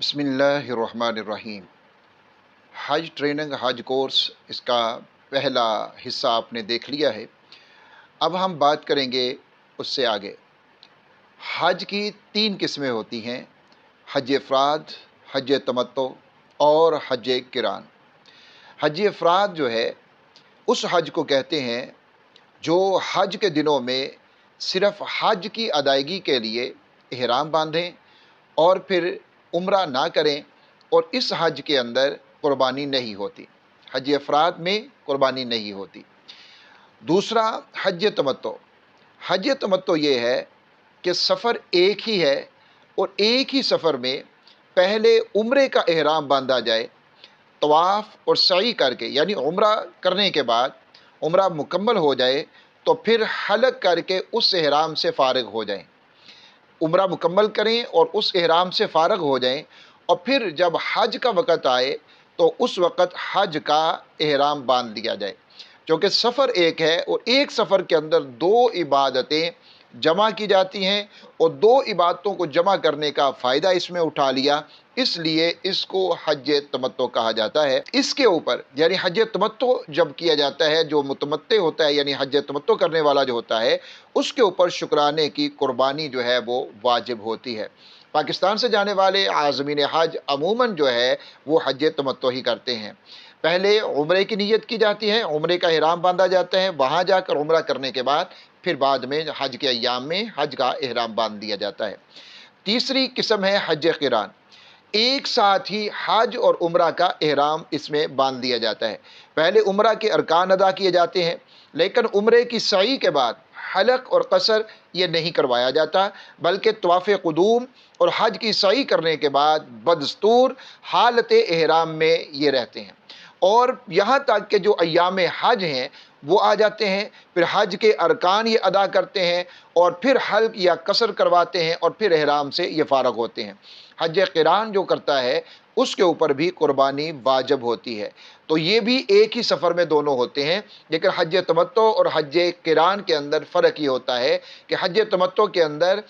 बिस्मिल्लाहिर्रहमानिर्रहीम। हज ट्रेनिंग हज कोर्स इसका पहला हिस्सा आपने देख लिया है। अब हम बात करेंगे उससे आगे। हज की तीन किस्में होती हैं: हज इफ़राद, हज तमत्तो और हज किरान। हज इफ़राद जो है उस हज को कहते हैं जो हज के दिनों में सिर्फ़ हज की अदायगी के लिए इहराम बांधें और फिर उम्रा ना करें, और इस हज के अंदर कुर्बानी नहीं होती। हज अफराद में कुर्बानी नहीं होती। दूसरा हज तमत्तो। हज तमत्तो ये है कि सफ़र एक ही है और एक ही सफ़र में पहले उम्रे का एहराम बांधा जाए, तवाफ़ और सई करके, यानी उम्रा करने के बाद उम्रा मुकम्मल हो जाए तो फिर हलक करके उस एहराम से फ़ारिग हो जाएं। उम्रा मुकम्मल करें और उस एहराम से फ़ारग हो जाएं, और फिर जब हज का वक़्त आए तो उस वक़्त हज का एहराम बांध दिया जाए। क्योंकि सफ़र एक है और एक सफ़र के अंदर दो इबादतें जमा की जाती हैं, और दो इबादतों को जमा करने का फ़ायदा इसमें उठा लिया, इसलिए इसको हज तमत्तो कहा जाता है। इसके ऊपर यानी हज तमत्तो जब किया जाता है, जो मुतमत्ते होता है यानी हज तमत्तो करने वाला जो होता है, उसके ऊपर शुक्राने की कुर्बानी जो है वो वाजिब होती है। पाकिस्तान से जाने वाले आज़मीन हज अमूमन जो है वो हज तमत्तो ही करते हैं। पहले उम्रे की नीयत की जाती है, उम्रे का इहराम बांधा जाता है, वहाँ जाकर उम्रा करने के बाद फिर बाद में हज के अय्याम में हज का इहराम बांध दिया जाता है। तीसरी किस्म है हज किरान। एक साथ ही हज और उम्रा का एहराम इसमें बांध दिया जाता है। पहले उम्रा के अरकान अदा किए जाते हैं, लेकिन उम्रे की सई के बाद हलक और कसर ये नहीं करवाया जाता, बल्कि तवाफ़ क़ुदूम और हज की सई करने के बाद बदस्तूर हालत एहराम में ये रहते हैं। और यहाँ तक कि जो अय्याम हज हैं वो आ जाते हैं, फिर हज के अरकान ये अदा करते हैं और फिर हल्क या कसर करवाते हैं और फिर एहराम से ये फ़ारग होते हैं। हज क़िरान जो करता है उसके ऊपर भी कुर्बानी वाजिब होती है। तो ये भी एक ही सफ़र में दोनों होते हैं, लेकिन हज तमत्तो और हज क़िरान के अंदर फ़र्क ये होता है कि हज तमत्तो के अंदर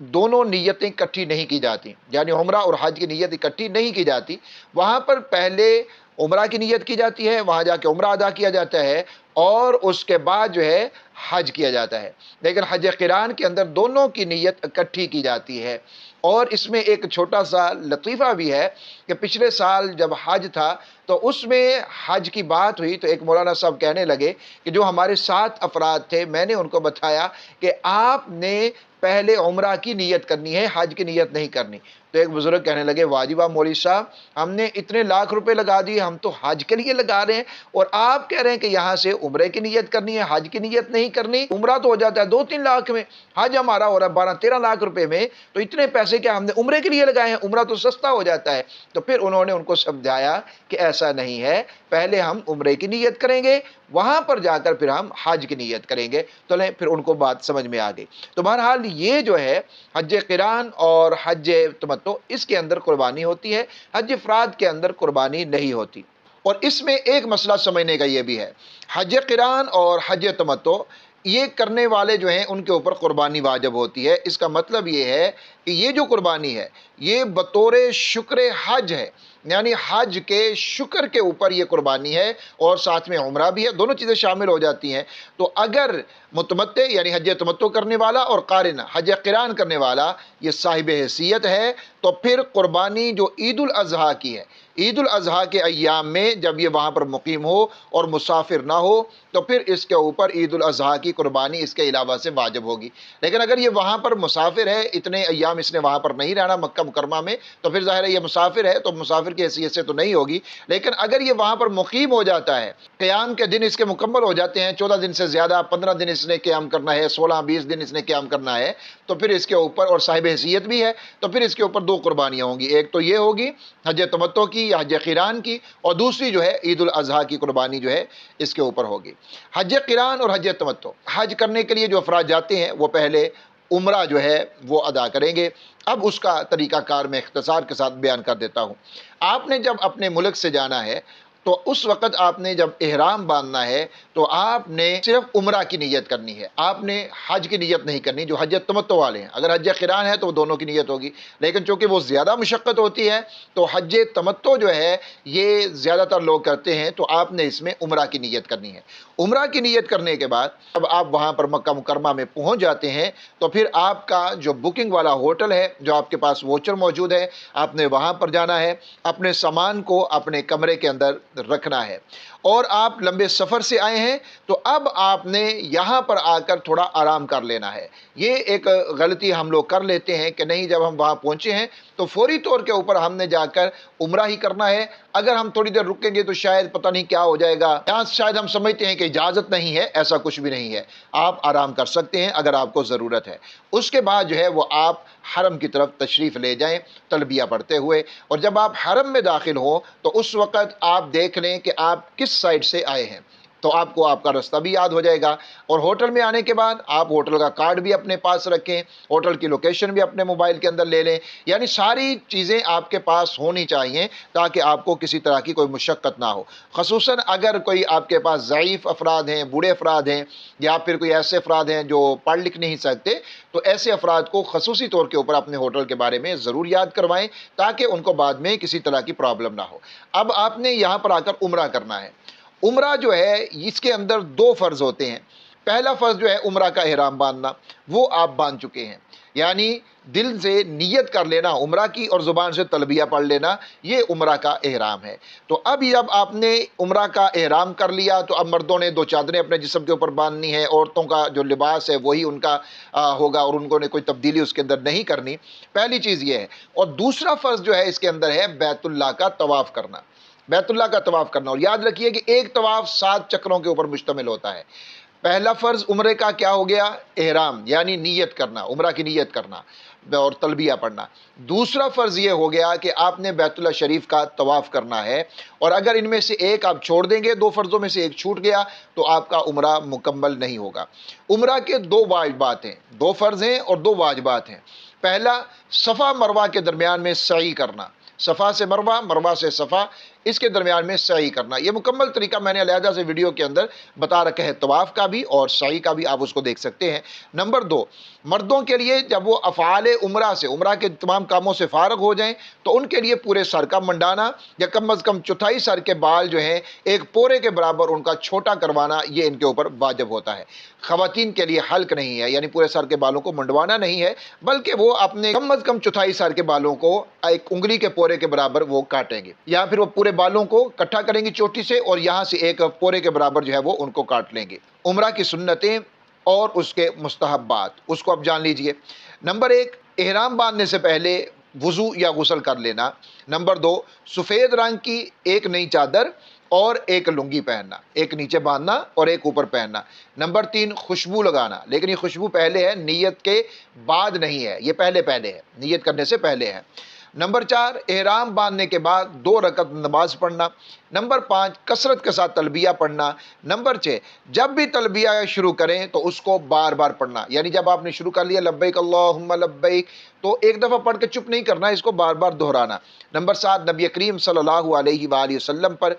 दोनों नीयतें इकट्ठी नहीं की जाती, यानी उम्रा और हज की नीयत इकट्ठी नहीं की जाती। वहाँ पर पहले उम्रा की नीयत की जाती है, वहाँ जाके उम्रा अदा किया जाता है और उसके बाद जो है हज किया जाता है। लेकिन हज क़िरान के अंदर दोनों की नीयत इकट्ठी की जाती है। और इसमें एक छोटा सा लतीफ़ा भी है कि पिछले साल जब हज था तो उसमें हज की बात हुई तो एक मौलाना साहब कहने लगे कि जो हमारे 7 अफराद थे, मैंने उनको बताया कि आपने पहले उम्रा की नीयत करनी है, हज की नीयत नहीं करनी। तो एक बुजुर्ग कहने लगे, वाजिबा मौलवी साहब, हमने इतने लाख रुपए लगा दिए, हम तो हज के लिए लगा रहे हैं, और आप कह रहे हैं कि यहाँ से उम्रे की नीयत करनी है, हज की नीयत नहीं करनी। उम्रा तो हो जाता है 2-3 लाख में, हज हमारा हो रहा है 12-13 लाख रुपए में, तो इतने पैसे क्या हमने उम्रे के लिए लगाए हैं? उम्रा तो सस्ता हो जाता है। तो फिर उन्होंने उनको समझाया कि ऐसा नहीं है, पहले हम उम्रे की नीयत करेंगे, वहां पर जाकर फिर हम हज की नीयत करेंगे। तो फिर उनको बात समझ में आ गई। तो बहरहाल ये जो है हज क़िरान और हज तमत्तो, इसके अंदर कुर्बानी होती है, हज इफ़राद के अंदर कुर्बानी नहीं होती। और इसमें एक मसला समझने का ये भी है, हज क़िरान और हज तमत्तो ये करने वाले जो हैं उनके ऊपर कुर्बानी वाजिब होती है। इसका मतलब ये है कि ये जो कुर्बानी है ये बतौर शुक्र हज है, यानी हज के शुक्र के ऊपर ये कुर्बानी है, और साथ में उम्रा भी है, दोनों चीज़ें शामिल हो जाती हैं। तो अगर मुतमत्ते यानी हज तमत्तो करने वाला और कारिन हज क़िरान करने वाला ये साहिब हैसियत है, तो फिर कुर्बानी जो ईद उल अज़हा की है, ईद उल अज़हा के अय्याम में जब ये वहाँ पर मुकीम हो और मुसाफिर ना हो, तो फिर इसके ऊपर ईद उल अज़हा की कुर्बानी इसके अलावा से वाजिब होगी। लेकिन अगर ये वहाँ पर मुसाफिर है, इतने अय्याम इसने वहाँ पर नहीं रहना मक्का मुकरमा में, तो फिर ज़ाहिर है ये मुसाफिर है, तो मुसाफिर की हैसियत से तो नहीं होगी। लेकिन अगर ये वहाँ पर मुकीम हो जाता है, क़याम के दिन इसके मुकम्मल हो जाते हैं, 14 दिन से ज़्यादा, 15 दिन इसने क़याम करना है, 16-20 दिन इसने क़याम करना है, तो फिर इसके ऊपर, और साहिब हैसियत भी है, तो फिर इसके ऊपर 2 कुर्बानियाँ होंगी। एक तो ये होगी हज तमत्तो की या हज क़िरान की, और दूसरी जो है ईद उल अज़हा की कुर्बानी जो है इसके ऊपर होगी। हज क़िरान और हज तमत्तो, हज करने के लिए जो अफराद जाते हैं वो पहले उम्रा जो है वो अदा करेंगे। अब उसका तरीक़ाकार मैं इख्तिसार के साथ बयान कर देता हूँ। आपने जब अपने मुल्क से जाना है تو اس وقت آپ نے جب احرام باندھنا ہے تو آپ نے صرف عمرہ کی نیت کرنی ہے، آپ نے حج کی نیت نہیں کرنی جو حج تمتع والے ہیں۔ اگر حج قران ہے تو وہ دونوں کی نیت ہوگی، لیکن چونکہ وہ زیادہ مشقت ہوتی ہے تو حج تمتع جو ہے یہ زیادہ تر لوگ کرتے ہیں، تو آپ نے اس میں عمرہ کی نیت کرنی ہے۔ عمرہ کی نیت کرنے کے بعد جب آپ وہاں پر مکہ مکرمہ میں پہنچ جاتے ہیں تو پھر آپ کا جو بکنگ والا ہوٹل ہے، جو آپ کے پاس ووچر موجود ہے، آپ نے وہاں پر جانا ہے، اپنے سامان کو اپنے کمرے کے اندر رکھنا ہے۔ اور آپ لمبے سفر سے آئے ہیں تو اب آپ نے یہاں پر آ کر تھوڑا آرام کر لینا ہے۔ یہ ایک غلطی ہم لوگ کر لیتے ہیں کہ نہیں، جب ہم وہاں پہنچے ہیں تو فوری طور کے اوپر ہم نے جا کر عمرہ ہی کرنا ہے، اگر ہم تھوڑی دیر رکیں گے تو شاید پتہ نہیں کیا ہو جائے گا، یہاں شاید ہم سمجھتے ہیں کہ اجازت نہیں ہے، ایسا کچھ بھی نہیں ہے، آپ آرام کر سکتے ہیں اگر آپ کو ضرورت ہے۔ اس کے بعد جو ہے وہ آپ حرم کی طرف تشریف لے جائیں تلبیہ پڑھتے ہوئے، اور جب آپ حرم میں داخل ہوں تو اس وقت آپ دیکھ لیں کہ آپ کس سائڈ سے آئے ہیں، تو آپ کو آپ کا راستہ بھی یاد ہو جائے گا۔ اور ہوٹل میں آنے کے بعد آپ ہوٹل کا کارڈ بھی اپنے پاس رکھیں، ہوٹل کی لوکیشن بھی اپنے موبائل کے اندر لے لیں، یعنی ساری چیزیں آپ کے پاس ہونی چاہیے تاکہ آپ کو کسی طرح کی کوئی مشقت نہ ہو۔ خصوصاً اگر کوئی آپ کے پاس ضعیف افراد ہیں، بوڑھے افراد ہیں، یا پھر کوئی ایسے افراد ہیں جو پڑھ لکھ نہیں سکتے، تو ایسے افراد کو خصوصی طور کے اوپر اپنے ہوٹل کے بارے میں ضرور یاد کروائیں تاکہ ان کو بعد میں کسی طرح کی پرابلم نہ ہو۔ اب آپ نے یہاں پر آ کر عمرہ کرنا ہے۔ عمرہ جو ہے اس کے اندر دو فرض ہوتے ہیں۔ پہلا فرض جو ہے عمرہ کا احرام باندھنا، وہ آپ باندھ چکے ہیں، یعنی دل سے نیت کر لینا عمرہ کی اور زبان سے تلبیہ پڑھ لینا، یہ عمرہ کا احرام ہے۔ تو اب جب آپ نے عمرہ کا احرام کر لیا تو اب مردوں نے دو چادریں اپنے جسم کے اوپر باندھنی ہے، عورتوں کا جو لباس ہے وہی ان کا ہوگا اور ان کو نے کوئی تبدیلی اس کے اندر نہیں کرنی۔ پہلی چیز یہ ہے، اور دوسرا فرض جو ہے اس کے اندر ہے بیت اللہ کا طواف کرنا، بیت اللہ کا طواف کرنا۔ اور یاد رکھیے کہ ایک طواف 7 چکروں کے اوپر مشتمل ہوتا ہے۔ پہلا فرض عمرے کا کیا ہو گیا؟ احرام، یعنی نیت کرنا، عمرہ کی نیت کرنا اور تلبیہ پڑھنا۔ دوسرا فرض یہ ہو گیا کہ آپ نے بیت اللہ شریف کا طواف کرنا ہے، اور اگر ان میں سے ایک آپ چھوڑ دیں گے، دو فرضوں میں سے ایک چھوٹ گیا تو آپ کا عمرہ مکمل نہیں ہوگا۔ عمرہ کے دو واجبات ہیں، دو فرض ہیں اور دو واجبات ہیں۔ پہلا، صفا مروہ کے درمیان میں سعی کرنا، صفا سے مروہ، مروہ سے صفا، اس کے درمیان میں سعی کرنا۔ یہ مکمل طریقہ میں نے علیحدہ سے ویڈیو کے اندر بتا رکھا ہے، طواف کا بھی اور سعی کا بھی، آپ اس کو دیکھ سکتے ہیں۔ نمبر 2، مردوں کے لیے جب وہ افعال عمرہ سے، عمرہ کے تمام کاموں سے فارغ ہو جائیں تو ان کے لیے پورے سر کا منڈانا یا کم از کم چوتھائی سر کے بال جو ہیں ایک پورے کے برابر ان کا چھوٹا کروانا، یہ ان کے اوپر واجب ہوتا ہے۔ خواتین کے لیے حلق نہیں ہے، یعنی پورے سر کے بالوں کو منڈوانا نہیں ہے، بلکہ وہ اپنے کم از کم چوتھائی سر کے بالوں کو ایک انگلی کے پورے کے برابر وہ کاٹیں گے، یا پھر وہ پورے بالوں کو اکٹھا کریں گے چوٹی سے اور یہاں سے ایک پورے کے برابر جو ہے وہ ان کو کاٹ لیں گے۔ عمرہ کی سنتیں اور اس کے مستحبات، اس کو اب جان لیجئے۔ نمبر 1، احرام باندھنے سے پہلے وضو یا غسل کر لینا۔ نمبر 2، سفید رنگ کی ایک نئی چادر اور ایک لنگی پہننا، ایک نیچے باندھنا اور ایک اوپر پہننا۔ نمبر 3، خوشبو لگانا، لیکن یہ خوشبو پہلے ہے، نیت کے بعد نہیں ہے، یہ پہلے ہے، نیت کرنے سے پہلے ہے۔ نمبر 4، احرام باندھنے کے بعد 2 رکعت نماز پڑھنا۔ نمبر 5، کثرت کے ساتھ تلبیہ پڑھنا۔ نمبر 6، جب بھی تلبیہ شروع کریں تو اس کو بار بار پڑھنا، یعنی جب آپ نے شروع کر لیا لبیک اللہم لبیک تو ایک دفعہ پڑھ کے چپ نہیں کرنا، اس کو بار بار دہرانا۔ نمبر 7، نبی کریم صلی اللہ علیہ وآلہ وسلم پر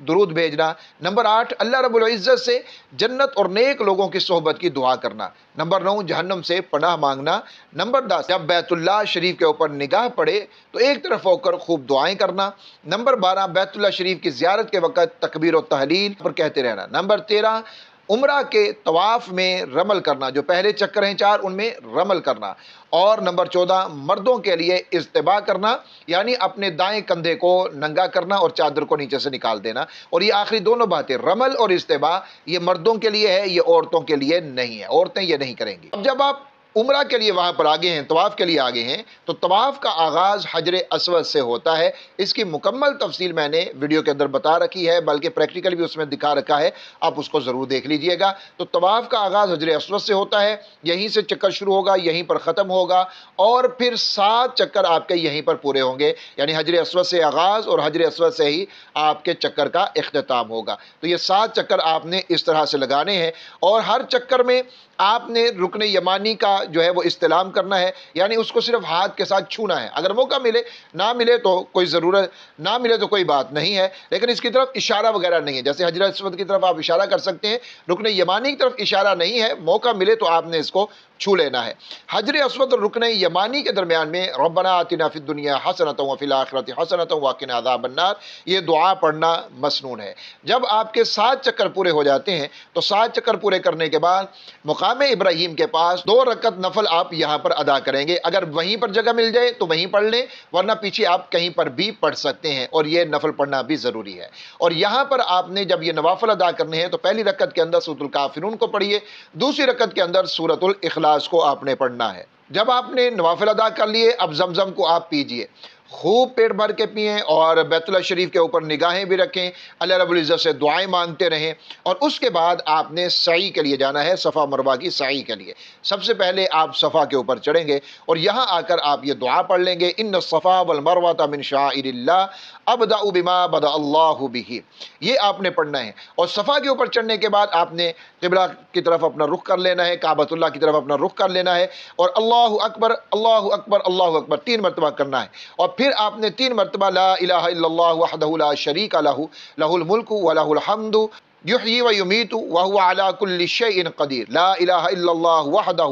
درود بھیجنا۔ نمبر 8، اللہ رب العزت سے جنت اور نیک لوگوں کی صحبت کی دعا کرنا۔ نمبر 9، جہنم سے پناہ مانگنا۔ نمبر 10، جب بیت اللہ شریف کے اوپر نگاہ پڑے تو ایک طرف ہو کر خوب دعائیں کرنا۔ نمبر 12، بیت اللہ شریف کی زیارت کے وقت تکبیر و تحلیل پر کہتے رہنا۔ نمبر 13، عمرہ کے طواف میں رمل کرنا، جو پہلے چکر ہیں 4 ان میں رمل کرنا۔ اور نمبر 14، مردوں کے لیے اضطباء کرنا، یعنی اپنے دائیں کندھے کو ننگا کرنا اور چادر کو نیچے سے نکال دینا۔ اور یہ آخری دونوں باتیں، رمل اور اضطباء، یہ مردوں کے لیے ہے، یہ عورتوں کے لیے نہیں ہے، عورتیں یہ نہیں کریں گی۔ اب جب آپ عمرہ کے لیے وہاں پر آگے ہیں، طواف کے لیے آگے ہیں، تو طواف کا آغاز حجر اسود سے ہوتا ہے۔ اس کی مکمل تفصیل میں نے ویڈیو کے اندر بتا رکھی ہے، بلکہ پریکٹیکل بھی اس میں دکھا رکھا ہے، آپ اس کو ضرور دیکھ لیجئے گا۔ تو طواف کا آغاز حجر اسود سے ہوتا ہے، یہیں سے چکر شروع ہوگا، یہیں پر ختم ہوگا، اور پھر 7 چکر آپ کے یہیں پر پورے ہوں گے، یعنی حجر اسود سے آغاز اور حجر اسود سے ہی آپ کے چکر کا اختتام ہوگا۔ تو یہ 7 چکر آپ نے اس طرح سے لگانے ہیں، اور ہر چکر میں آپ نے رکن یمانی کا جو ہے وہ استلام کرنا ہے، یعنی اس کو صرف ہاتھ کے ساتھ چھونا ہے۔ اگر موقع ملے، نہ ملے تو کوئی ضرورت، نہ ملے تو کوئی بات نہیں ہے، لیکن اس کی طرف اشارہ وغیرہ نہیں ہے۔ جیسے حجر اسود کی طرف آپ اشارہ کر سکتے ہیں، رکن یمانی کی طرف اشارہ نہیں ہے، موقع ملے تو آپ نے اس کو چھو لینا ہے۔ حجر اسود اور رکن یمانی کے درمیان میں ربنا آتنا فی الدنیا حسنۃ وفی الآخرۃ حسنۃ وقنا عذاب النار، یہ دعا پڑھنا مسنون ہے۔ جب آپ کے 7 چکر پورے ہو جاتے ہیں تو 7 چکر پورے کرنے کے بعد مقام ابراہیم کے پاس 2 رکعت نفل آپ یہاں پر ادا کریں گے۔ اگر وہیں پر جگہ مل جائے تو وہیں پڑھ لیں، ورنہ پیچھے آپ کہیں پر بھی پڑھ سکتے ہیں، اور یہ نفل پڑھنا بھی ضروری ہے۔ اور یہاں پر آپ نے جب یہ نوافل ادا کرنے ہیں تو پہلی رکعت کے اندر سورۃ الکافرون کو پڑھیے، دوسری رکعت کے اندر سورۃ الاخلاص کو آپ نے پڑھنا ہے۔ جب آپ نے نوافل ادا کر لیے، اب زمزم کو آپ پیجئے، خوب پیٹ بھر کے پئیں، اور بیت اللہ شریف کے اوپر نگاہیں بھی رکھیں، اللہ رب العزت سے دعائیں مانگتے رہیں۔ اور اس کے بعد آپ نے سعی کے لیے جانا ہے، صفا مروہ کی سعی کے لیے۔ سب سے پہلے آپ صفا کے اوپر چڑھیں گے، اور یہاں آ کر آپ یہ دعا پڑھ لیں گے، ان الصفا والمروہ من شعائر اللہ ابدأ بما بدأ اللہ بہ، یہ آپ نے پڑھنا ہے۔ اور صفا کے اوپر چڑھنے کے بعد آپ نے قبلہ کی طرف اپنا رخ کر لینا ہے، کعبۃ اللہ کی طرف اپنا رخ کر لینا ہے، اور اللہ اکبر اللہ اکبر اللہ اکبر 3 مرتبہ کرنا ہے۔ اور پھر آپ نے 3 مرتبہ لا الہ الا اللہ وحدہ لا شریک لہ لہ الملک ولہ الحمد یحیی و یمیت وہو علی کل شیء قدیر، لا الہ الا اللہ وحدہ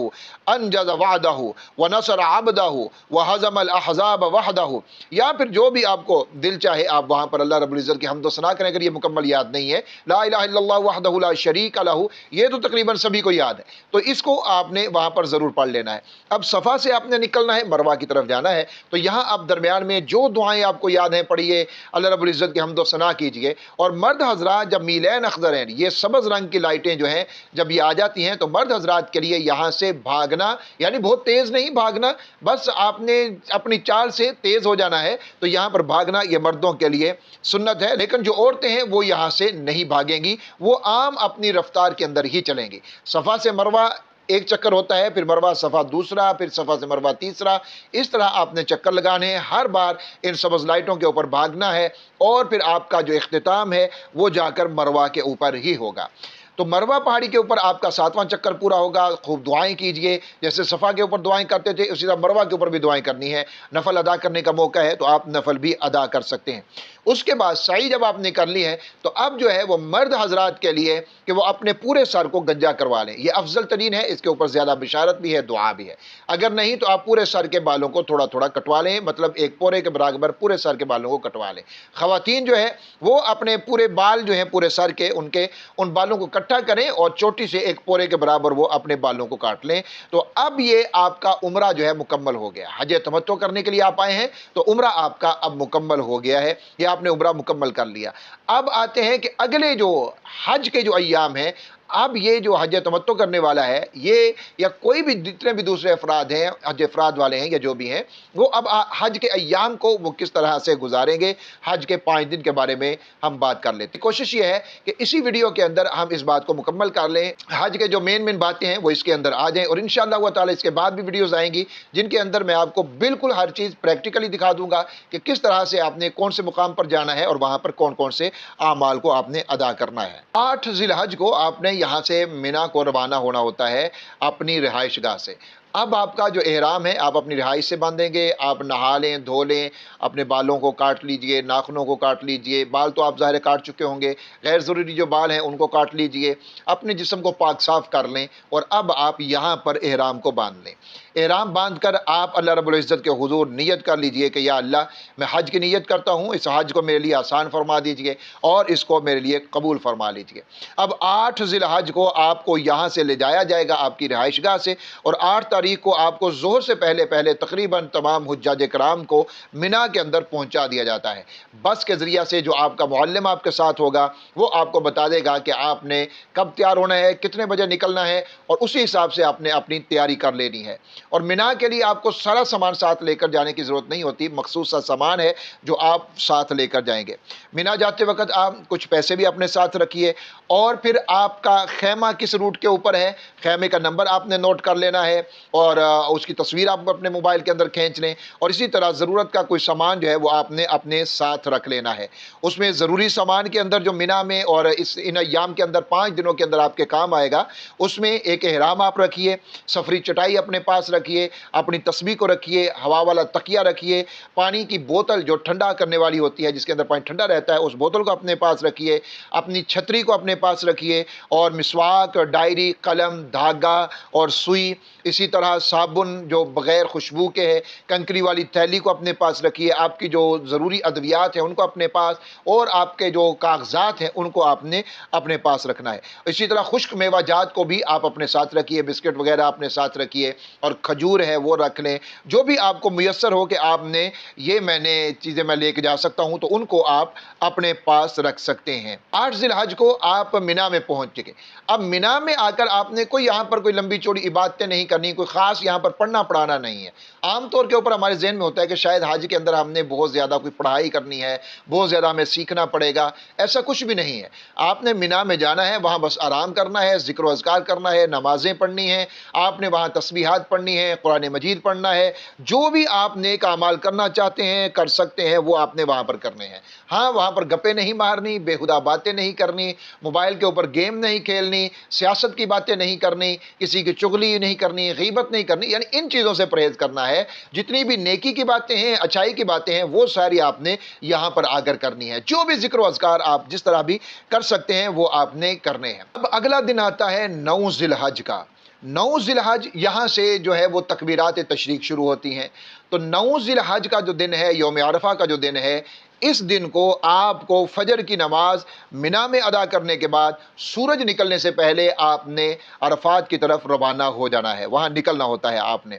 انجز وعدہ ونصر عبدہ وہزم الاحزاب وحدہ، یا پھر جو بھی آپ کو دل چاہے آپ وہاں پر اللہ رب العزت کی حمد و ثنا کریں۔ اگر یہ مکمل یاد نہیں ہے، لا الہ الا اللہ وحدہ لا شریک لہ، یہ تو تقریباً سبھی کو یاد ہے، تو اس کو آپ نے وہاں پر ضرور پڑھ لینا ہے۔ اب صفا سے آپ نے نکلنا ہے، مروہ کی طرف جانا ہے، تو یہاں آپ درمیان میں جو دعائیں آپ کو یاد ہیں پڑھیے، اللہ رب العزت کی حمد و ثنا کیجئے۔ اور مرد حضرات جب میلین اخضر ہیں، یہ سبز رنگ کی لائٹیں جو ہیں جب یہ آ جاتی ہیں، تو مرد حضرات کے لیے یہاں سے بھاگنا، یعنی بہت تیز نہیں بھاگنا، بس آپ نے اپنی چال سے تیز ہو جانا ہے، تو یہاں پر بھاگنا یہ مردوں کے لیے سنت ہے، لیکن جو عورتیں ہیں وہ یہاں سے نہیں بھاگیں گی، وہ عام اپنی رفتار کے اندر ہی چلیں گی۔ صفا سے مروہ 1 چکر ہوتا ہے، پھر مروہ صفا دوسرا، پھر صفا سے مروہ تیسرا، اس طرح آپ نے چکر لگانے ہیں، ہر بار ان سبز لائٹوں کے اوپر بھاگنا ہے، اور پھر آپ کا جو اختتام ہے وہ جا کر مروہ کے اوپر ہی ہوگا۔ تو مروہ پہاڑی کے اوپر آپ کا 7واں چکر پورا ہوگا، خوب دعائیں کیجئے، جیسے صفا کے اوپر دعائیں کرتے تھے اسی طرح مروہ کے اوپر بھی دعائیں کرنی ہے۔ نفل ادا کرنے کا موقع ہے تو آپ نفل بھی ادا کر سکتے ہیں۔ اس کے بعد سعی جب آپ نے کر لی ہے تو اب جو ہے وہ مرد حضرات کے لیے کہ وہ اپنے پورے سر کو گنجا کروا لیں، یہ افضل ترین ہے، اس کے اوپر زیادہ بشارت بھی ہے، دعا بھی ہے۔ اگر نہیں تو آپ پورے سر کے بالوں کو تھوڑا تھوڑا کٹوا لیں، مطلب ایک پورے کے برابر پورے سر کے بالوں کو کٹوا لیں۔ خواتین جو ہے وہ اپنے پورے بال جو ہیں پورے سر کے ان بالوں کو اکٹھا کریں، اور چوٹی سے ایک پورے کے برابر وہ اپنے بالوں کو کاٹ لیں۔ تو اب یہ آپ کا عمرہ جو ہے مکمل ہو گیا۔ حج تمتع کرنے کے لیے آپ آئے ہیں تو عمرہ آپ کا اب مکمل ہو گیا ہے، یہ آپ نے عمرہ مکمل کر لیا۔ اب آتے ہیں کہ اگلے جو حج کے جو ایام ہیں، اب یہ جو حج تمتع کرنے والا ہے، یہ یا کوئی بھی جتنے بھی دوسرے افراد ہیں، حج افراد والے ہیں یا جو بھی ہیں، وہ اب حج کے ایام کو وہ کس طرح سے گزاریں گے، حج کے 5 دن کے بارے میں ہم بات کر لیتے ہیں۔ کوشش یہ ہے کہ اسی ویڈیو کے اندر ہم اس بات کو مکمل کر لیں، حج کے جو مین باتیں ہیں وہ اس کے اندر آ جائیں، اور انشاءاللہ تعالی اس کے بعد بھی ویڈیوز آئیں گی جن کے اندر میں آپ کو بالکل ہر چیز پریکٹیکلی دکھا دوں گا کہ کس طرح سے آپ نے کون سے مقام پر جانا ہے اور وہاں پر کون کون سے اعمال کو آپ نے ادا کرنا ہے۔ 8 ذی الحج کو آپ نے یہاں سے مینا کو روانہ ہونا ہوتا ہے اپنی رہائش گاہ سے۔ اب آپ کا جو احرام ہے آپ اپنی رہائش سے باندھیں گے، آپ نہا لیں، دھو لیں، اپنے بالوں کو کاٹ لیجئے، ناخنوں کو کاٹ لیجئے، بال تو آپ ظاہر کاٹ چکے ہوں گے، غیر ضروری جو بال ہیں ان کو کاٹ لیجئے، اپنے جسم کو پاک صاف کر لیں، اور اب آپ یہاں پر احرام کو باندھ لیں۔ احرام باندھ کر آپ اللہ رب العزت کے حضور نیت کر لیجئے کہ یا اللہ میں حج کی نیت کرتا ہوں، اس حج کو میرے لیے آسان فرما دیجئے اور اس کو میرے لیے قبول فرما لیجئے۔ اب 8 ذی الحج کو آپ کو یہاں سے لے جایا جائے گا آپ کی رہائش گاہ سے، اور 8 تاریخ کو آپ کو ظہر سے پہلے تقریباً تمام حجاج کرام کو مینا کے اندر پہنچا دیا جاتا ہے۔ بس کے ذریعہ سے جو آپ کا معلم آپ کے ساتھ ہوگا وہ آپ کو بتا دے گا کہ آپ نے کب تیار ہونا ہے، کتنے بجے نکلنا ہے، اور اسی حساب سے آپ نے اپنی تیاری کر لینی ہے۔ اور मिना के लिए आपको सारा सामान साथ लेकर जाने की ज़रूरत नहीं होती, मखसूस सा सामान है जो आप साथ लेकर जाएंगे। मिना जाते वक्त आप कुछ पैसे भी अपने साथ रखिए, और फिर आपका खैमा किस रूट के ऊपर है, खैमे का नंबर आपने नोट कर लेना है, और उसकी तस्वीर आप अपने मोबाइल के अंदर खींच लें, और इसी तरह ज़रूरत का कोई सामान जो है वो आपने अपने साथ रख लेना है। उसमें ज़रूरी सामान के अंदर जो मिना में और इन अय्याम के अंदर 5 दिनों के अंदर आपके काम आएगा, उसमें एक एहराम आप रखिए, सफरी चटाई अपने पास रखिए, अपनी तस्बीह को रखिए, हवा वाला तकिया रखिए, पानी की बोतल जो ठंडा करने वाली होती है, जिसके अंदर पानी ठंडा रहता है, उस बोतल को अपने पास रखिए, अपनी छतरी को अपने पास रखिए, और मिसवाक, डायरी, कलम, धागा और सुई, इसी तरह साबुन जो बग़ैर खुशबू के है, कंकरी वाली थैली को अपने पास रखिए, आपकी जो ज़रूरी अद्वियात हैं उनको अपने पास, और आपके जो कागज़ात हैं उनको आपने अपने पास रखना है। इसी तरह खुश्क मेवाजात को भी आप अपने साथ रखिए, बिस्किट वगैरह अपने साथ रखिए, और खजूर है वो रख लें। जो भी आपको मुयस्सर हो कि आपने ये चीज़ें मैं लेके जा सकता हूँ, तो उनको आप अपने पास रख सकते हैं। 8 ज़िलहज को आप मिना में पहुँच चुके। अब मिना में आकर आपने कोई यहाँ पर कोई लंबी चौड़ी इबादतें नहीं करनी, कोई ख़ास यहाँ पर पढ़ना पढ़ाना नहीं है। आम तौर के ऊपर हमारे ज़हन में होता है कि शायद हज के अंदर हमने बहुत ज़्यादा कोई पढ़ाई करनी है, बहुत ज़्यादा हमें सीखना पड़ेगा। ऐसा कुछ भी नहीं है। आपने मिना में जाना है, वहाँ बस आराम करना है, ज़िक्र व अज़कार करना है, नमाज़ें पढ़नी हैं, आपने वहाँ तस्बीहात पढ़नी है, कुरान मजीद पढ़ना है। जो भी आप नेक अमाल करना चाहते हैं, कर सकते हैं, वो आपने वहाँ पर करने हैं। हाँ, वहाँ पर गप्पे नहीं मारनी, बेहुदा बातें नहीं करनी, मोबाइल के ऊपर गेम नहीं खेलनी, सियासत की बातें नहीं करनी, किसी की चुगली नहीं करनी, गीबत नहीं करनी, यानी इन चीज़ों से परहेज़ करना है। जितनी भी नेकी की बातें हैं, अच्छाई की बातें हैं, वो सारी आपने यहाँ पर आकर करनी है। जो भी ज़िक्र व अज़कार आप जिस तरह भी कर सकते हैं, वो आपने करने हैं। अब अगला दिन आता है 9 ज़िलहज का। 9 ज़िलहज यहाँ से जो है वो तकबीरात तशरीक शुरू होती हैं। तो 9 ज़िलहज का जो दिन है, यौम अरफा का जो दिन है, इस दिन को आपको फजर की नमाज मिना में अदा करने के बाद सूरज निकलने से पहले आपने अरफात की तरफ रवाना हो जाना है, वहाँ निकलना होता है आपने,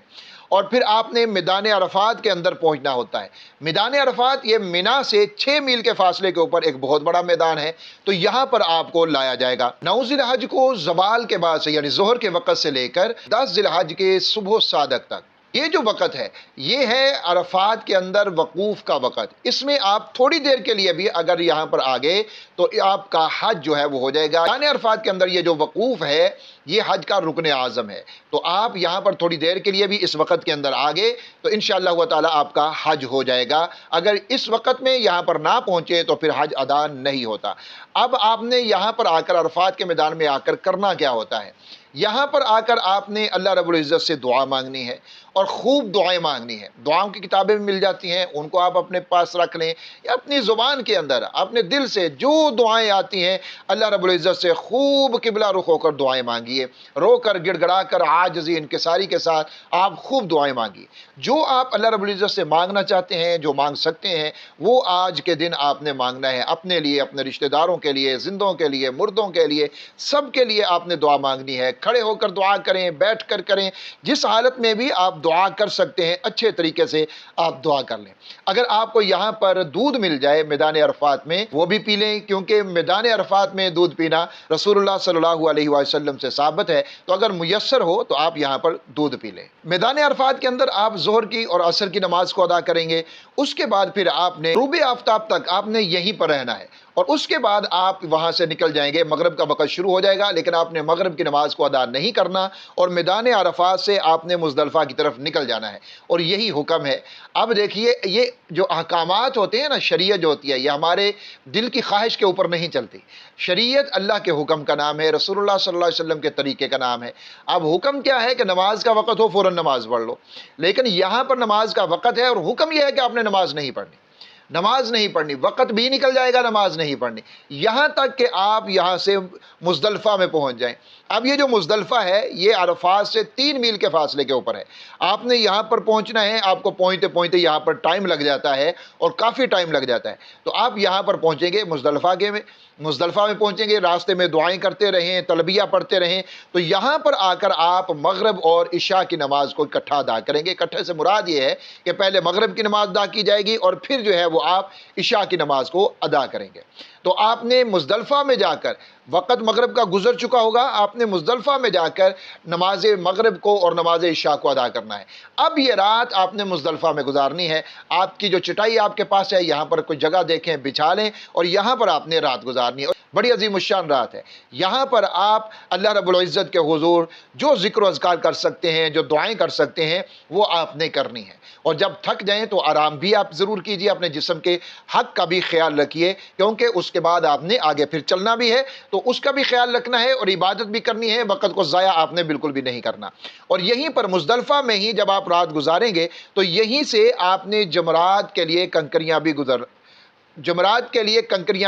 और फिर आपने मैदान अरफात के अंदर पहुंचना होता है। मैदान अरफात ये मिना से 6 मील के फासले के ऊपर एक बहुत बड़ा मैदान है, तो यहाँ पर आपको लाया जाएगा। 9 ज़िलहज को ज़वाल के बाद से, यानी ज़ोहर के वक़्त से लेकर 10 ज़िलहज के सुबह सादक तक, ये जो वक़्त है, ये है अरफात के अंदर वकूफ़ का वक़्त। इसमें आप थोड़ी देर के लिए भी अगर यहाँ पर आ गए तो आपका हज जो है वो हो जाएगा। यानी अरफात के अंदर ये जो वकूफ़ है, ये हज का रुकन आज़म है। तो आप यहाँ पर थोड़ी देर के लिए भी इस वक़्त के अंदर आ गए तो इंशाअल्लाह ताला आपका हज हो जाएगा। अगर इस वक़्त में यहाँ पर ना पहुँचे तो फिर हज अदा नहीं होता। अब आपने यहाँ पर आकर अरफात के मैदान में आकर करना क्या होता है? यहाँ पर आकर आपने अल्लाह रब्बुल इज़्ज़त से दुआ मांगनी है, और खूब दुआएं मांगनी है। दुआओं की किताबें भी मिल जाती हैं, उनको आप अपने पास रख लें, या अपनी ज़ुबान के अंदर अपने दिल से जो दुआएं आती हैं अल्लाह रब्बुल इज़्ज़त से खूब किबला रुख होकर दुआएं मांगिए। रोकर गिड़गड़ा कर आजिज़ी इनकिसारी के साथ आप खूब दुआएं मांगिए। जो आप अल्लाह रब्बुल इज़्ज़त से मांगना चाहते हैं, जो मांग सकते हैं, वो आज के दिन आपने मांगना है। अपने लिए, अपने रिश्तेदारों के लिए, जिंदों के लिए, मुर्दों के लिए, सब के लिए आपने दुआ मांगनी है। खड़े होकर दुआ करें, बैठ कर करें, जिस हालत में भी आप दुआ कर सकते हैं, अच्छे तरीके से आप दुआ कर लें। अगर आपको यहाँ पर दूध मिल जाए मैदान अरफात में, वो भी पी लें, क्योंकि मैदान अरफात में दूध पीना रसूलुल्लाह सल्लल्लाहु अलैहि वसल्लम से साबित है। तो अगर मुयस्सर हो तो आप यहाँ पर दूध पी लें। मैदान अरफात के अंदर आप ज़ोहर की और असर की नमाज को अदा करेंगे। उसके बाद फिर आपने ग़ुरूब आफ्ताब तक आपने यहीं पर रहना है, और उसके बाद आप वहाँ से निकल जाएंगे। मगरिब का वक़्त शुरू हो जाएगा, लेकिन आपने मगरिब की नमाज को अदा नहीं करना, और मैदान अरफात से आपने मुज़दलिफ़ा की तरफ निकल जाना है, और यही हुक्म है। अब देखिए, ये जो अहकामात होते हैं ना, शरीयत जो होती है, ये हमारे दिल की ख्वाहिश के ऊपर नहीं चलती। शरीयत अल्लाह के हुक्म का नाम है, रसूलुल्लाह सल्लल्लाहु अलैहि वसल्लम के तरीके का नाम है। अब हुक्म क्या है कि नमाज का वक़्त हो फ़ौरन नमाज पढ़ लो, लेकिन यहाँ पर नमाज का वक़्त है और हुक्म यह है कि आपने नमाज नहीं पढ़नी। नमाज नहीं पढ़नी, वक़्त भी निकल जाएगा, नमाज नहीं पढ़नी, यहाँ तक कि आप यहाँ से मुज़दलिफ़ा में पहुँच जाएं। अब ये जो मुज़दलिफ़ा है, ये अरफात से 3 मील के फासले के ऊपर है। आपने यहाँ पर पहुँचना है, आपको पहुँचते पहुँचते यहाँ पर टाइम लग जाता है, और काफ़ी टाइम लग जाता है। तो आप यहाँ पर पहुँचेंगे मुज़दलिफ़ा में पहुँचेंगे, रास्ते में दुआएं करते रहें, तलबिया पढ़ते रहें। तो यहाँ पर आकर आप मगरिब और इशा की नमाज को इकट्ठा अदा करेंगे। इकट्ठे से मुराद ये है कि पहले मगरिब की नमाज अदा की जाएगी, और फिर जो है वो आप इशा की नमाज को अदा करेंगे। तो आपने मुज़दलिफ़ा में जाकर, वक़्त मगरिब का गुजर चुका होगा, आप आपने मुज़दलिफ़ा में जाकर नमाज मगरिब को और नमाज इशा को अदा करना है। अब ये रात आपने मुज़दलिफ़ा में गुजारनी है। आपकी जो चटाई आपके पास है, यहाँ पर कोई जगह देखें, बिछा लें और यहाँ पर आपने रात गुजारनी है। बड़ी अज़ीमुश्शान रात है। यहाँ पर आप अल्लाह रब्बुल इज़्ज़त के हुज़ूर जो ज़िक्र व अज़कार कर सकते हैं, जो दुआएं कर सकते हैं, वो आपने करनी है। और जब थक जाएं तो आराम भी आप ज़रूर कीजिए, अपने जिस्म के हक़ का भी ख्याल रखिए, क्योंकि उसके बाद आपने आगे फिर चलना भी है, तो उसका भी ख्याल रखना है और इबादत भी करनी है। वक़्त को ज़ाया आपने बिल्कुल भी नहीं करना। और यहीं पर मुज़दलिफ़ा में ही जब आप रात गुजारेंगे तो यहीं से आपने जमरात के लिए कंकरियाँ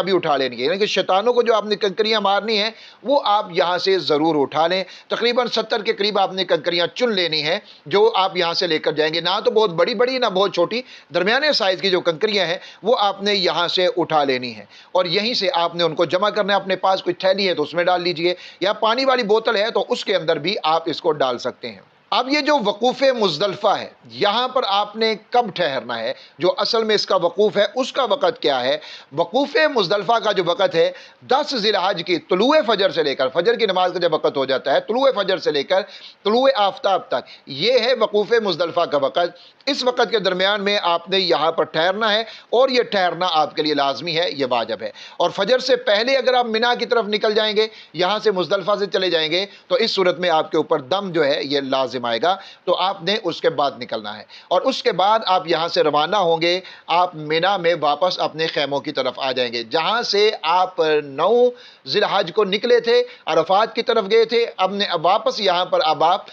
भी उठा लेनी है। यानी कि शैतानों को जो आपने कंकरियाँ मारनी है वो आप यहाँ से ज़रूर उठा लें। तकरीबन 70 के करीब आपने कंकरियाँ चुन लेनी है जो आप यहाँ से लेकर जाएंगे। ना तो बहुत बड़ी बड़ी ना बहुत छोटी, दरमियाने साइज़ की जो कंकरियाँ हैं वो आपने यहाँ से उठा लेनी है और यहीं से आपने उनको जमा करना है। अपने पास कोई थैली है तो उसमें डाल लीजिए, या पानी वाली बोतल है तो उसके अंदर भी आप इसको डाल सकते हैं। अब ये जो वक़ूफ़ मुज़दलिफ़ा है, यहाँ पर आपने कब ठहरना है, जो असल में इसका वक़ूफ़ है उसका वक़्त क्या है। वक़ूफ़ मुज़दलिफ़ा का जो वक़्त है 10 ज़िलहज की तुलूए फ़जर से लेकर, फ़जर की नमाज का जब वक़्त हो जाता है, तुलूए फ़जर से लेकर तुलूए आफ्ताब तक, ये है वक़ूफ़ मुज़दलिफ़ा का वक़्त। इस वक़्त के दरमियान में आपने यहाँ पर ठहरना है और ये ठहरना आपके लिए लाजमी है, ये वाजिब है। और फ़जर से पहले अगर आप मिना की तरफ निकल जाएंगे, यहाँ से मुज़दलिफ़ा से चले जाएंगे, तो इस सूरत में आपके ऊपर दम जो है ये लाजिम आएगा, तो आपने उसके बाद निकलना है। और उसके बाद आप यहाँ से रवाना होंगे, आप मिना में वापस अपने खैमों की तरफ आ जाएंगे, जहाँ से आप 9 ज़िलहज को निकले थे, अरफात की तरफ गए थे। अब वापस यहाँ पर अब आप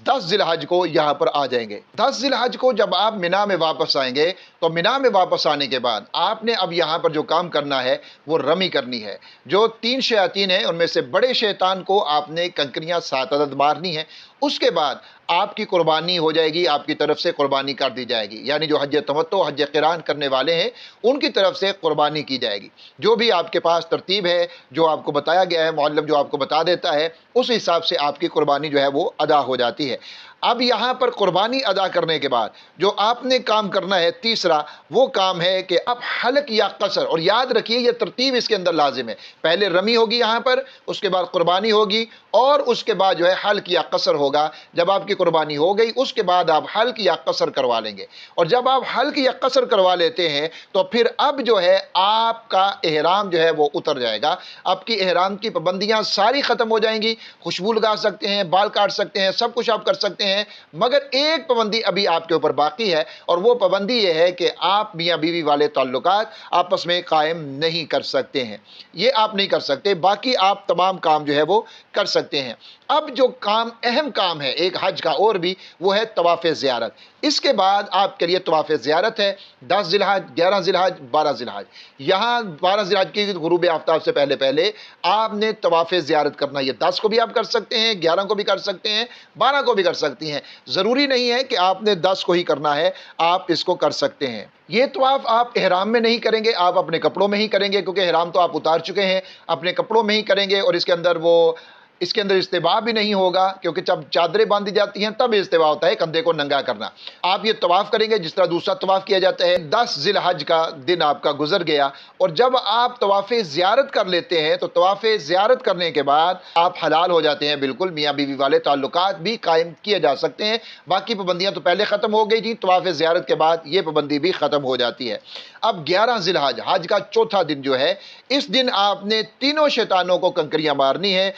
10 ज़िलहज को यहाँ पर आ जाएंगे। 10 ज़िलहज को जब आप मिना में वापस आएंगे तो मिना में वापस आने के बाद आपने अब यहाँ पर जो काम करना है वो रमी करनी है। जो 3 शयातीन हैं उनमें से बड़े शैतान को आपने कंकरियाँ 7 अदद मारनी है। उसके बाद आपकी कुर्बानी हो जाएगी, आपकी तरफ से कुर्बानी कर दी जाएगी। यानी जो हज तमत्तो, हज क़िरान करने वाले हैं उनकी तरफ से कुर्बानी की जाएगी। जो भी आपके पास तरतीब है, जो आपको बताया गया है, मुअल्लिम जो आपको बता देता है, उस हिसाब से आपकी कुर्बानी जो है वो अदा हो जाती है। अब यहाँ पर कुर्बानी अदा करने के बाद जो आपने काम करना है तीसरा, वो काम है कि अब हल्क या कसर, और याद रखिए ये तरतीब इसके अंदर लाजिम है। पहले रमी होगी यहाँ पर, उसके बाद कुर्बानी होगी और उसके बाद जो है हल्क या कसर होगा। जब आपकी कुर्बानी हो गई उसके बाद आप हल्क या कसर करवा लेंगे, और जब आप हल्क या कसर करवा लेते हैं तो फिर अब जो है आपका एहराम जो है वो उतर जाएगा। आपकी एहराम की पाबंदियाँ सारी ख़त्म हो जाएंगी। खुशबू लगा सकते हैं, बाल काट सकते हैं, सब कुछ आप कर सकते हैं, मगर एक पाबंदी अभी आपके ऊपर बाकी है, और वो पाबंदी ये है कि आप मियाँ बीवी वाले ताल्लुकात आपस में कायम नहीं कर सकते हैं। ये आप नहीं कर सकते, बाकी आप तमाम काम जो है वो कर सकते हैं। अब जो काम अहम काम है एक हज का और भी, वो है तवाफ़ ज़ियारत। इसके बाद आपके लिए तवाफ़ ज़ियारत है 10 ज़िलहज, 11 ज़िलहज, 12 ज़िलहज। यहाँ 12 ज़िलहज की गुरूब आफ्ताब से पहले पहले आपने तवाफ़ ज़ियारत करना। ये 10 को भी आप कर सकते हैं, 11 को भी कर सकते हैं, 12 को भी कर सकती हैं। ज़रूरी नहीं है कि आपने 10 को ही करना है, आप इसको कर सकते हैं। ये तवाफ़ आप इहराम में नहीं करेंगे, आप अपने कपड़ों में ही करेंगे, क्योंकि इहराम तो आप उतार चुके हैं, अपने कपड़ों में ही करेंगे। और इसके अंदर इस्तिवा भी नहीं होगा, क्योंकि जब चादरें बांधी जाती हैं तब इस्तिवा होता है कंधे को नंगा करना। आप ये तवाफ़ करेंगे जिस तरह दूसरा तवाफ़ किया जाता है। 10 ज़िलहज का दिन आपका गुजर गया, और जब आप तवाफ़ ज़ियारत कर लेते हैं तो तवाफ़ ज़ियारत करने के बाद आप हलाल हो जाते हैं। बिल्कुल मियाँ बीवी वाले ताल्लुकात भी कायम किए जा सकते हैं। बाकी पाबंदियाँ तो पहले ख़त्म हो गई थी, तवाफ़ ज़ियारत के बाद ये पाबंदी भी ख़त्म हो जाती है। अब 11 ज़िलहज, हज का चौथा दिन जो है, इस दिन आपने तीनों शैतानों को कंकरियाँ मारनी है।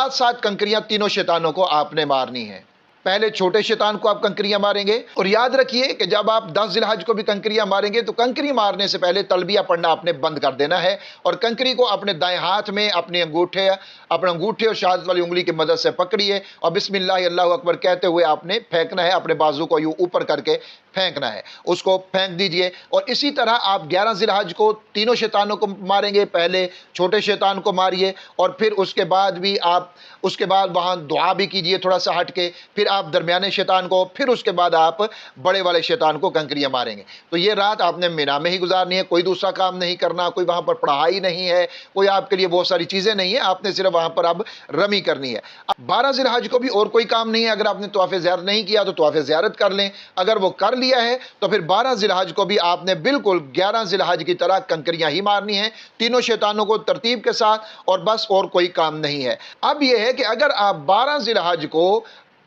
7 कंकरियां तीनों शैतानों को आपने मारनी है। पहले छोटे शैतान को आप कंकरियां मारेंगे, और याद रखिए कि जब आप 10 ज़िलहज को भी कंकरियां मारेंगे तो कंकरी मारने से पहले तलबिया पढ़ना आपने बंद कर देना है, और कंकरी को अपने दाएं हाथ में अपने अंगूठे और शहादत वाली उंगली की मदद से पकड़िए और बिस्मिल्लाह अल्लाहु अकबर कहते हुए आपने फेंकना है। अपने बाजू को यूं ऊपर करके फेंकना है, उसको फेंक दीजिए। और इसी तरह आप 11 ज़िलहज को तीनों शैतानों को मारेंगे। पहले छोटे शैतान को मारिए, और फिर उसके बाद वहाँ दुआ भी कीजिए थोड़ा सा हट के, फिर आप दरमियाने शैतान को, फिर उसके बाद आप बड़े वाले शैतान को कंकरियाँ मारेंगे। तो ये रात आपने मिना में ही गुजारनी है, कोई दूसरा काम नहीं करना, कोई वहाँ पर पढ़ाई नहीं है, कोई आपके लिए बहुत सारी चीज़ें नहीं है, आपने सिर्फ वहाँ पर अब रमी करनी है। 12 ज़िलहज को भी और कोई काम नहीं है। अगर आपने तवाफ़ ज़ियारत नहीं किया तो तवाफ़ ज़ियारत कर लें, अगर वो कर لیا ہے تو پھر 12 ذی الحج کو بھی آپ نے بالکل 11 ذی الحج کی طرح کنکریاں ہی مارنی ہیں، تینوں شیطانوں کو ترتیب کے ساتھ، اور بس اور کوئی کام نہیں ہے۔ اب یہ ہے کہ اگر آپ 12 ذی الحج کو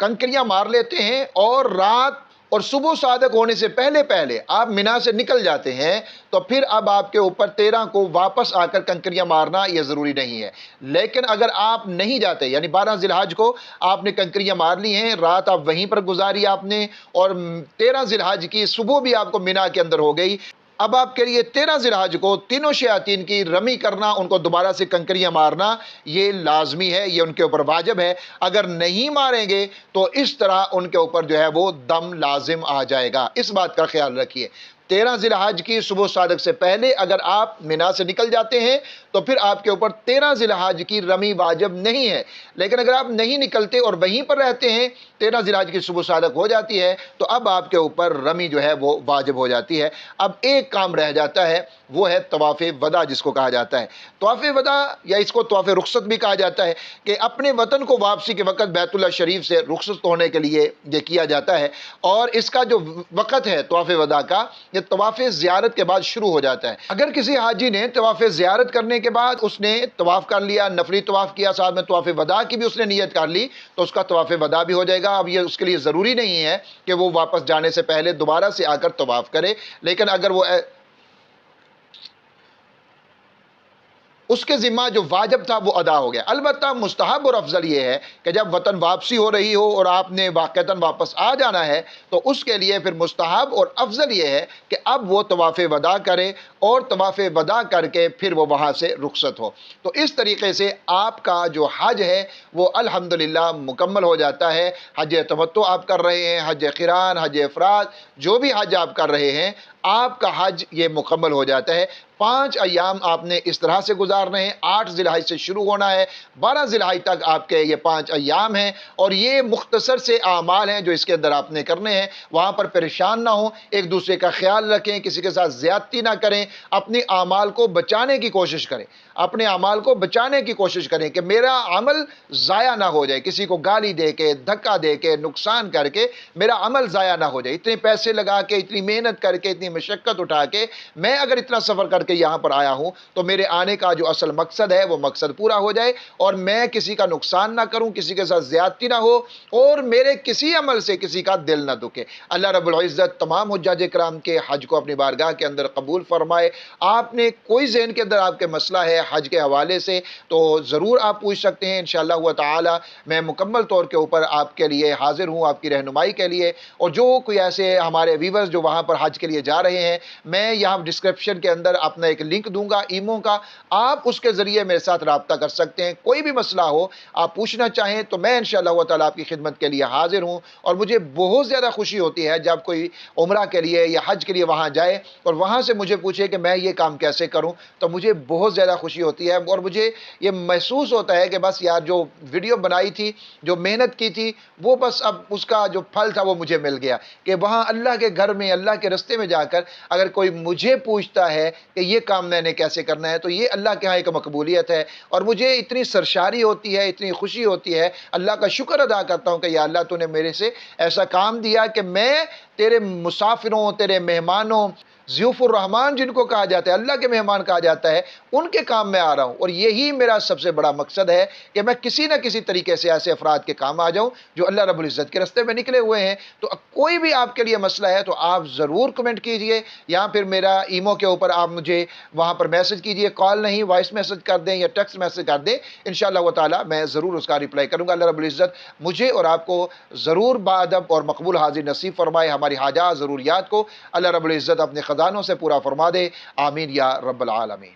کنکریاں مار لیتے ہیں اور رات اور صبح صادق ہونے سے پہلے پہلے آپ مینا سے نکل جاتے ہیں، تو پھر اب آپ کے اوپر 13 کو واپس آ کر کنکریاں مارنا یہ ضروری نہیں ہے۔ لیکن اگر آپ نہیں جاتے، یعنی 12 ذی الحج کو آپ نے کنکریاں مار لی ہیں، رات آپ وہیں پر گزاری آپ نے، اور 13 ذی الحج کی صبح بھی آپ کو مینا کے اندر ہو گئی، اب آپ کے لیے 13 ذی الحج کو تینوں شیاطین کی رمی کرنا، ان کو دوبارہ سے کنکریاں مارنا، یہ لازمی ہے، یہ ان کے اوپر واجب ہے۔ اگر نہیں ماریں گے تو اس طرح ان کے اوپر جو ہے وہ دم لازم آ جائے گا، اس بات کا خیال رکھیے۔ 13 ذی الحج کی صبح صادق سے پہلے اگر آپ مینا سے نکل جاتے ہیں تو پھر آپ کے اوپر 13 ذی الحج کی رمی واجب نہیں ہے۔ لیکن اگر آپ نہیں نکلتے اور وہیں پر رہتے ہیں، 13 ذی الحج کی صبح صادق ہو جاتی ہے، تو اب آپ کے اوپر رمی جو ہے وہ واجب ہو جاتی ہے۔ اب ایک کام رہ جاتا ہے، وہ ہے طواف وداع، جس کو کہا جاتا ہے طواف وداع، یا اس کو طواف رخصت بھی کہا جاتا ہے، کہ اپنے وطن کو واپسی کے وقت بیت اللہ شریف سے رخصت ہونے کے لیے یہ کیا جاتا ہے۔ اور اس کا جو وقت ہے طواف وداع کا، یہ طواف زیارت کے بعد شروع ہو جاتا ہے۔ اگر کسی حاجی نے طواف زیارت کرنے کے بعد اس نے طواف کر لیا، نفلی طواف کیا، ساتھ میں طواف وداع کی بھی اس نے نیت کر لی، تو اس کا طواف وداع بھی ہو جائے گا۔ اب یہ اس کے لیے ضروری نہیں ہے کہ وہ واپس جانے سے پہلے دوبارہ سے آ کر طواف کرے، لیکن اگر وہ اس کے ذمہ جو واجب تھا وہ ادا ہو گیا۔ البتہ مستحب اور افضل یہ ہے کہ جب وطن واپسی ہو رہی ہو اور آپ نے واقعتاً واپس آ جانا ہے، تو اس کے لیے پھر مستحب اور افضل یہ ہے کہ اب وہ طواف وداع کرے، اور طواف وداع کر کے پھر وہ وہاں سے رخصت ہو۔ تو اس طریقے سے آپ کا جو حج ہے وہ الحمدللہ مکمل ہو جاتا ہے۔ حج تمتع آپ کر رہے ہیں، حج قران، حج افراد، جو بھی حج آپ کر رہے ہیں، آپ کا حج یہ مکمل ہو جاتا ہے۔ 5 ایام آپ نے اس طرح سے گزارنے ہیں۔ 8 ذی الحج سے شروع ہونا ہے، 12 ذی الحج تک آپ کے یہ 5 ایام ہیں، اور یہ مختصر سے اعمال ہیں جو اس کے اندر آپ نے کرنے ہیں۔ وہاں پر پریشان نہ ہوں، ایک دوسرے کا خیال رکھیں، کسی کے ساتھ زیادتی نہ کریں، اپنے اعمال کو بچانے کی کوشش کریں، اپنے اعمال کو بچانے کی کوشش کریں کہ میرا عمل ضائع نہ ہو جائے، کسی کو گالی دے کے، دھکا دے کے، نقصان کر کے میرا عمل ضائع نہ ہو جائے۔ اتنے پیسے لگا کے، اتنی محنت کر کے، اتنی مشقت اٹھا کے میں اگر اتنا سفر کر کے یہاں پر آیا ہوں، تو میرے آنے کا جو اصل مقصد ہے وہ مقصد پورا ہو جائے، اور میں کسی کا نقصان نہ کروں، کسی کے ساتھ زیادتی نہ ہو، اور میرے کسی عمل سے کسی کا دل نہ دکھے۔ اللہ رب العزت تمام حجاج کرام کے حج کو اپنی بارگاہ کے اندر قبول فرمائے۔ آپ نے کوئی ذہن کے اندر آپ کے مسئلہ ہے حج کے حوالے سے تو ضرور آپ پوچھ سکتے ہیں، انشاءاللہ تعالی میں مکمل طور کے اوپر آپ کے لیے حاضر ہوں، آپ کی رہنمائی کے لیے۔ اور جو کوئی ایسے ہمارے ویورز جو وہاں پر حج کے لیے جا رہے ہیں، میں یہاں ڈسکرپشن کے اندر اپنا ایک لنک دوں گا ایمو کا، آپ اس کے ذریعے میرے ساتھ رابطہ کر سکتے ہیں۔ کوئی بھی مسئلہ ہو، آپ پوچھنا چاہیں تو میں انشاءاللہ تعالی آپ کی خدمت کے لیے حاضر ہوں۔ اور مجھے بہت زیادہ خوشی ہوتی ہے جب کوئی عمرہ کے لیے یا حج کے لیے وہاں جائے اور وہاں سے مجھے پوچھے کہ میں یہ کام کیسے کروں، تو مجھے بہت زیادہ خوشی ہوتی ہے، اور مجھے یہ محسوس ہوتا ہے کہ بس یار جو ویڈیو بنائی تھی، جو محنت کی تھی، وہ بس اب اس کا جو پھل تھا وہ مجھے مل گیا، کہ وہاں اللہ کے گھر میں، اللہ کے رستے میں جا کر اگر کوئی مجھے پوچھتا ہے کہ یہ کام میں نے کیسے کرنا ہے، تو یہ اللہ کے ہاں ایک مقبولیت ہے، اور مجھے اتنی سرشاری ہوتی ہے، اتنی خوشی ہوتی ہے، اللہ کا شکر ادا کرتا ہوں کہ یا اللہ تو نے میرے سے ایسا کام دیا کہ میں تیرے مسافروں، تیرے مہمانوں، ضیوف الرحمان جن کو کہا جاتا ہے، اللہ کے مہمان کہا جاتا ہے، ان کے کام میں آ رہا ہوں۔ اور یہی میرا سب سے بڑا مقصد ہے کہ میں کسی نہ کسی طریقے سے ایسے افراد کے کام آ جاؤں جو اللہ رب العزت کے راستے میں نکلے ہوئے ہیں۔ تو کوئی بھی آپ کے لیے مسئلہ ہے تو آپ ضرور کمنٹ کیجئے، یا پھر میرا ایمو کے اوپر آپ مجھے وہاں پر میسج کیجئے، کال نہیں، وائس میسج کر دیں یا ٹیکسٹ میسج کر دیں، انشاءاللہ تعالی میں ضرور اس کا رپلائی کروں گا۔ اللہ رب العزت مجھے اور آپ کو ضرور باادب اور مقبول حاضر نصیب فرمائے، ہماری حاجات ضروریات کو اللہ رب العزت اپنے خزانوں سے پورا فرما دے، آمین یا رب العالمین۔